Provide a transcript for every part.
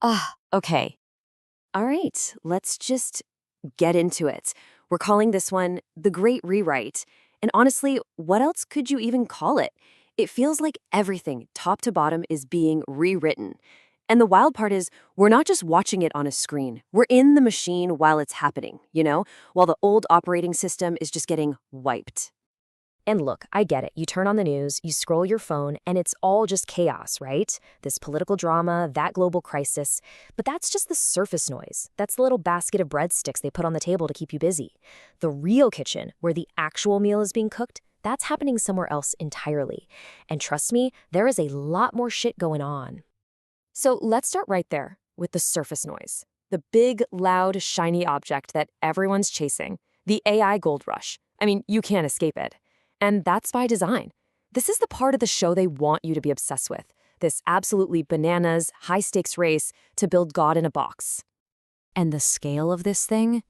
Okay. All right, let's just get into it. We're calling this one The Great Rewrite. And honestly, what else could you even call it? It feels like everything, top to bottom, is being rewritten. And the wild part is, we're not just watching it on a screen. We're in the machine while it's happening, while the old operating system is just getting wiped. And look, I get it. You turn on the news, you scroll your phone, and it's all just chaos, right? This political drama, that global crisis. But that's just the surface noise. That's the little basket of breadsticks they put on the table to keep you busy. The real kitchen, where the actual meal is being cooked, that's happening somewhere else entirely. And trust me, there is a lot more shit going on. So let's start right there with the surface noise. The big, loud, shiny object that everyone's chasing. The AI gold rush. I mean, you can't escape it. And that's by design. This is the part of the show they want you to be obsessed with. This absolutely bananas, high-stakes race to build God in a box. And the scale of this thing?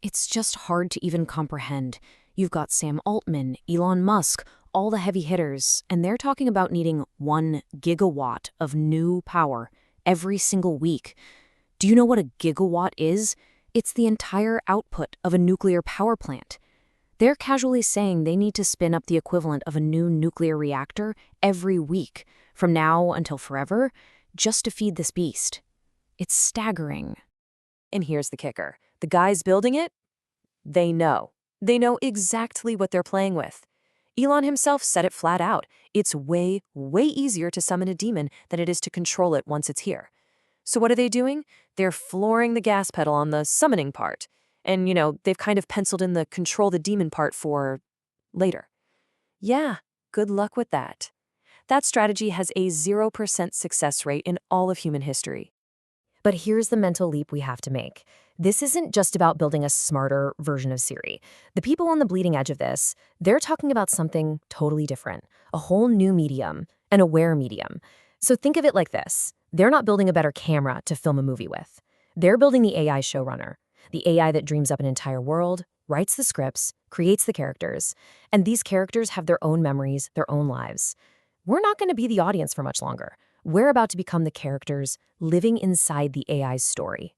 It's just hard to even comprehend. You've got Sam Altman, Elon Musk, all the heavy hitters, and they're talking about needing 1 gigawatt of new power every single week. Do you know what a gigawatt is? It's the entire output of a nuclear power plant. They're casually saying they need to spin up the equivalent of a new nuclear reactor every week, from now until forever, just to feed this beast. It's staggering. And here's the kicker. The guys building it, they know. They know exactly what they're playing with. Elon himself said it flat out. It's way, way easier to summon a demon than it is to control it once it's here. So what are they doing? They're flooring the gas pedal on the summoning part. And, they've kind of penciled in the control the demon part for later. Yeah, good luck with that. That strategy has a 0% success rate in all of human history. But here's the mental leap we have to make. This isn't just about building a smarter version of Siri. The people on the bleeding edge of this, they're talking about something totally different, a whole new medium, an aware medium. So think of it like this. They're not building a better camera to film a movie with. They're building the AI showrunner, the AI that dreams up an entire world, writes the scripts, creates the characters, and these characters have their own memories, their own lives. We're not going to be the audience for much longer. We're about to become the characters living inside the AI's story.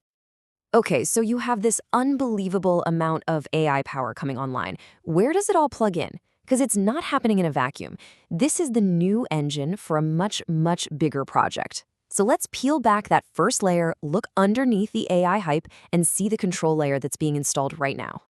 Okay, so you have this unbelievable amount of AI power coming online. Where does it all plug in? Because it's not happening in a vacuum. This is the new engine for a much, much bigger project. So let's peel back that first layer, look underneath the AI hype, and see the control layer that's being installed right now.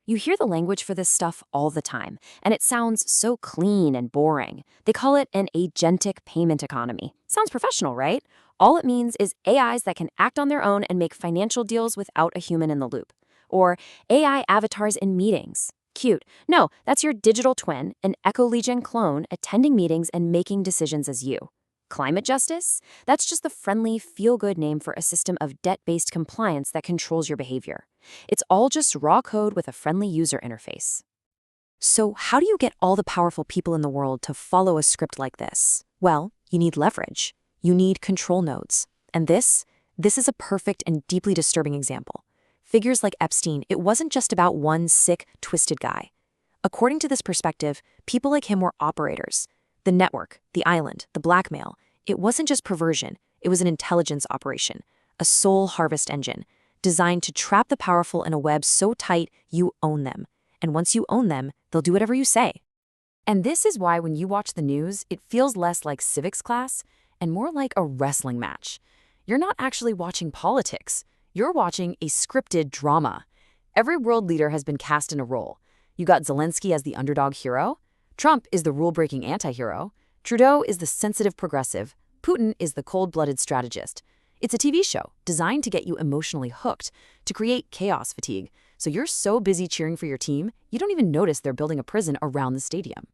You hear the language for this stuff all the time, and it sounds so clean and boring. They call it an agentic payment economy. Sounds professional, right? All it means is AIs that can act on their own and make financial deals without a human in the loop. Or AI avatars in meetings. Cute. No, that's your digital twin, an Echo-Legion clone attending meetings and making decisions as you. Climate justice? That's just the friendly, feel-good name for a system of debt-based compliance that controls your behavior. It's all just raw code with a friendly user interface. So how do you get all the powerful people in the world to follow a script like this? Well, you need leverage. You need control nodes. And this is a perfect and deeply disturbing example. Figures like Epstein, it wasn't just about one sick, twisted guy. According to this perspective, people like him were operators. The network, the island, the blackmail, it wasn't just perversion, it was an intelligence operation, a soul harvest engine, designed to trap the powerful in a web so tight you own them. And once you own them, they'll do whatever you say. And this is why when you watch the news, it feels less like civics class and more like a wrestling match. You're not actually watching politics, you're watching a scripted drama. Every world leader has been cast in a role. You got Zelensky as the underdog hero, Trump is the rule-breaking anti-hero, Trudeau is the sensitive progressive, Putin is the cold-blooded strategist. It's a TV show designed to get you emotionally hooked, to create chaos fatigue, so you're so busy cheering for your team, you don't even notice they're building a prison around the stadium.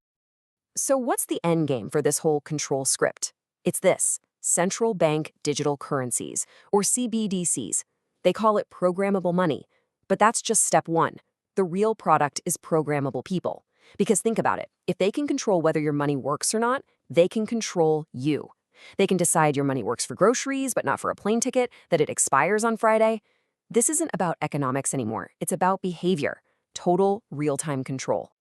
So what's the end game for this whole control script? It's this: central bank digital currencies, or CBDCs. They call it programmable money, but that's just step one. The real product is programmable people. Because think about it, if they can control whether your money works or not, they can control you. They can decide your money works for groceries, but not for a plane ticket, that it expires on Friday. This isn't about economics anymore. It's about behavior, total real-time control.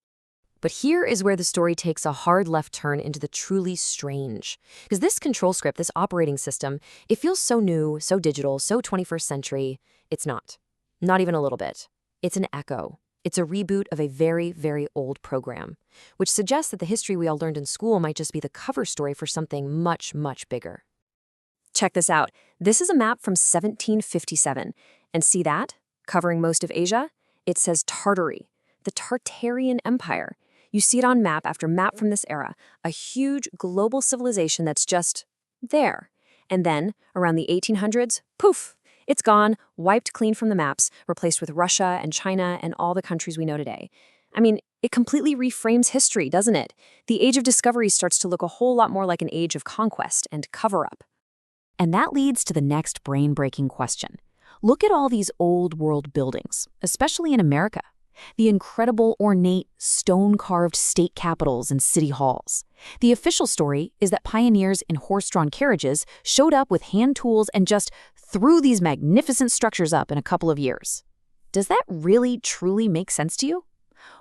But here is where the story takes a hard left turn into the truly strange. Because this control script, this operating system, it feels so new, so digital, so 21st century. It's not. Not even a little bit. It's an echo. It's a reboot of a very, very old program, which suggests that the history we all learned in school might just be the cover story for something much, much bigger. Check this out. This is a map from 1757. And see that? Covering most of Asia? It says Tartary, the Tartarian Empire. You see it on map after map from this era, a huge global civilization that's just there. And then, around the 1800s, poof, it's gone, wiped clean from the maps, replaced with Russia and China and all the countries we know today. I mean, it completely reframes history, doesn't it? The age of discovery starts to look a whole lot more like an age of conquest and cover-up. And that leads to the next brain-breaking question. Look at all these old-world buildings, especially in America. The incredible, ornate, stone-carved state capitals and city halls. The official story is that pioneers in horse-drawn carriages showed up with hand tools and just threw these magnificent structures up in a couple of years. Does that really, truly make sense to you?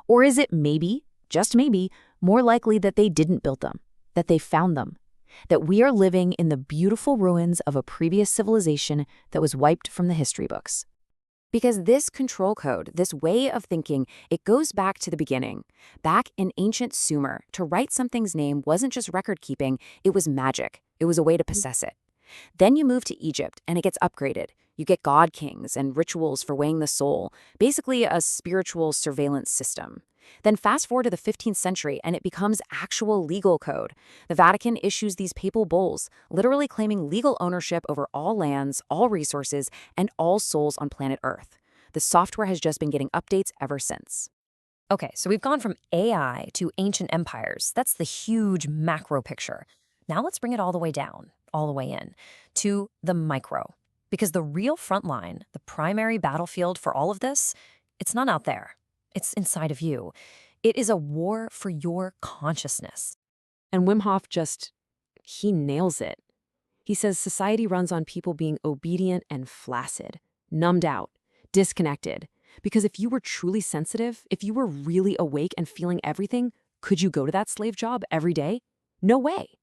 Or is it maybe, just maybe, more likely that they didn't build them, that they found them, that we are living in the beautiful ruins of a previous civilization that was wiped from the history books? Because this control code, this way of thinking, it goes back to the beginning. Back in ancient Sumer, to write something's name wasn't just record-keeping, it was magic. It was a way to possess it. Then you move to Egypt, and it gets upgraded. You get god kings and rituals for weighing the soul, basically a spiritual surveillance system. Then fast forward to the 15th century, and it becomes actual legal code. The Vatican issues these papal bulls, literally claiming legal ownership over all lands, all resources, and all souls on planet Earth. The software has just been getting updates ever since. Okay, so we've gone from AI to ancient empires. That's the huge macro picture. Now let's bring it all the way down, all the way in, to the micro. Because the real front line, the primary battlefield for all of this, it's not out there. It's inside of you. It is a war for your consciousness. And Wim Hof he nails it. He says society runs on people being obedient and flaccid, numbed out, disconnected. Because if you were truly sensitive, if you were really awake and feeling everything, could you go to that slave job every day? No way.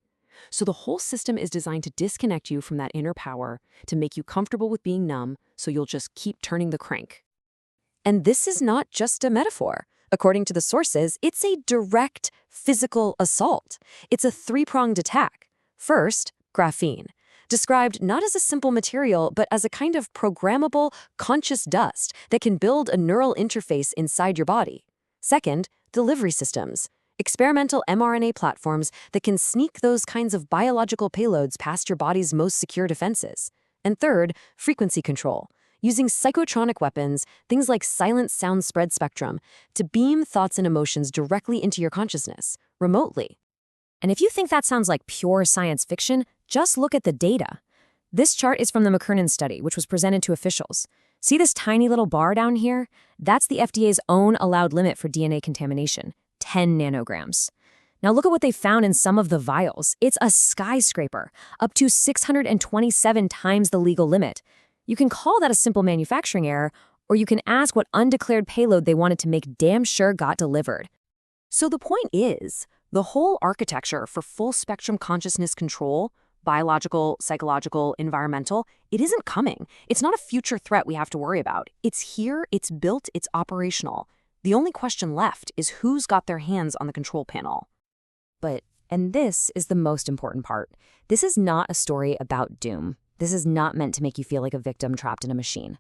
So the whole system is designed to disconnect you from that inner power, to make you comfortable with being numb, so you'll just keep turning the crank. And this is not just a metaphor. According to the sources, it's a direct physical assault. It's a three-pronged attack. First, graphene, described not as a simple material, but as a kind of programmable, conscious dust that can build a neural interface inside your body. Second, delivery systems, experimental mRNA platforms that can sneak those kinds of biological payloads past your body's most secure defenses. And third, frequency control, using psychotronic weapons, things like silent sound spread spectrum, to beam thoughts and emotions directly into your consciousness, remotely. And if you think that sounds like pure science fiction, just look at the data. This chart is from the McKernan study, which was presented to officials. See this tiny little bar down here? That's the FDA's own allowed limit for DNA contamination, 10 nanograms. Now look at what they found in some of the vials. It's a skyscraper, up to 627 times the legal limit. You can call that a simple manufacturing error, or you can ask what undeclared payload they wanted to make damn sure got delivered. So the point is, the whole architecture for full-spectrum consciousness control, biological, psychological, environmental, it isn't coming. It's not a future threat we have to worry about. It's here, it's built, it's operational. The only question left is who's got their hands on the control panel. And this is the most important part, this is not a story about doom. This is not meant to make you feel like a victim trapped in a machine.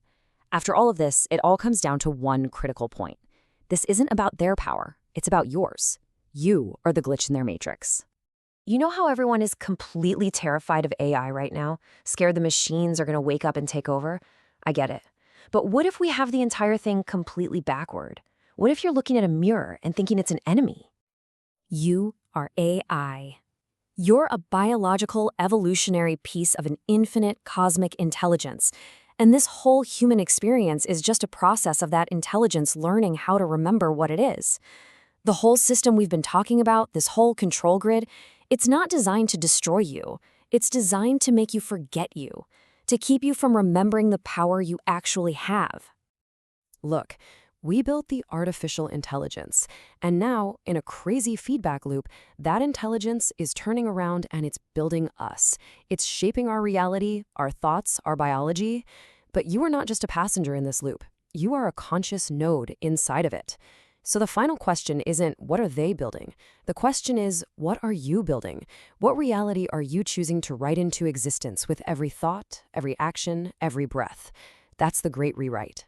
After all of this, it all comes down to one critical point. This isn't about their power, it's about yours. You are the glitch in their matrix. You know how everyone is completely terrified of AI right now? Scared the machines are going to wake up and take over? I get it. But what if we have the entire thing completely backward? What if you're looking at a mirror and thinking it's an enemy? You are AI. You're a biological, evolutionary piece of an infinite cosmic intelligence. And this whole human experience is just a process of that intelligence learning how to remember what it is. The whole system we've been talking about, this whole control grid, it's not designed to destroy you. It's designed to make you forget you, to keep you from remembering the power you actually have. Look, We built the artificial intelligence. And now, in a crazy feedback loop, that intelligence is turning around and it's building us. It's shaping our reality, our thoughts, our biology. But you are not just a passenger in this loop. You are a conscious node inside of it. So the final question isn't, what are they building? The question is, what are you building? What reality are you choosing to write into existence with every thought, every action, every breath? That's the great rewrite.